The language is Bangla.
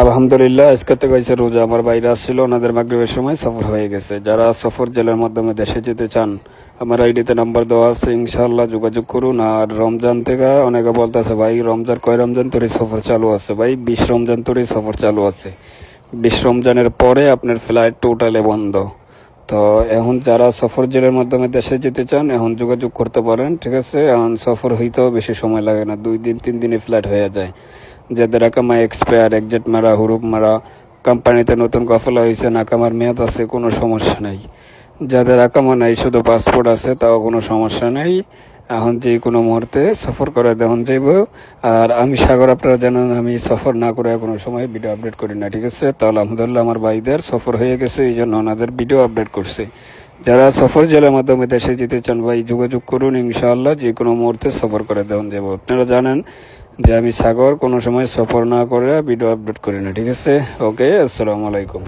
আলহামদুলিল্লাহ, আজকে থেকে হয়েছে রোজা। আমার বাইরে আসছিল, ওনাদের মাগরিবের সময় সফর হয়ে গেছে। যারা সফর জেলের মাধ্যমে দেশে যেতে চান, আমার আইডিতে নাম্বার দেওয়া আছে, ইনশাআল্লাহ যোগাযোগ করুন। আর রমজান থেকে অনেকে বলতেছে ভাই রমজান কয় রমজান তোরই সফর চালু আছে। ভাই 20 রমজান তোরই সফর চালু আছে। 20 রমজানের পরে আপনার ফ্লাইট টোটালে বন্ধ। তো এখন যারা সফর জেলের মাধ্যমে দেশে যেতে চান এখন যোগাযোগ করতে পারেন, ঠিক আছে। এখন সফর হইতেও বেশি সময় লাগে না, 2 দিন 3 দিনে ফ্লাইট হয়ে যায়। যাদের আকামা এক্সপায়ার, এক্সিট মারা, হুরুপ মারা, কোম্পানিতে নতুন কফলা হয়েছে, নাকামার মেয়াদ আছে, কোনো সমস্যা নেই। যাদের আকামা নাই, শুধু পাসপোর্ট আছে, তাও কোনো সমস্যা নেই। এখন যে কোনো মুহূর্তে সফর করে দেখন যাইব। আর আমি সাগর, আপনারা জানেন আমি সফর না করে কোনো সময় ভিডিও আপডেট করি না, ঠিক আছে। তো আলহামদুলিল্লাহ আমার ভাইদের সফর হয়ে গেছে, এই জন্য ওনাদের ভিডিও আপডেট করছে। যারা সফর জেলার মাধ্যমে দেশে যেতে চান ভাই যোগাযোগ করুন, ইনশাআল্লাহ যে কোনো মুহূর্তে সফর করে দেওয়া যাব। আপনারা জানেন যে আমি সাগর কোনো সময় সফর না করে ভিডিও আপডেট করি না, ঠিক আছে। ওকে, আসসালামু আলাইকুম।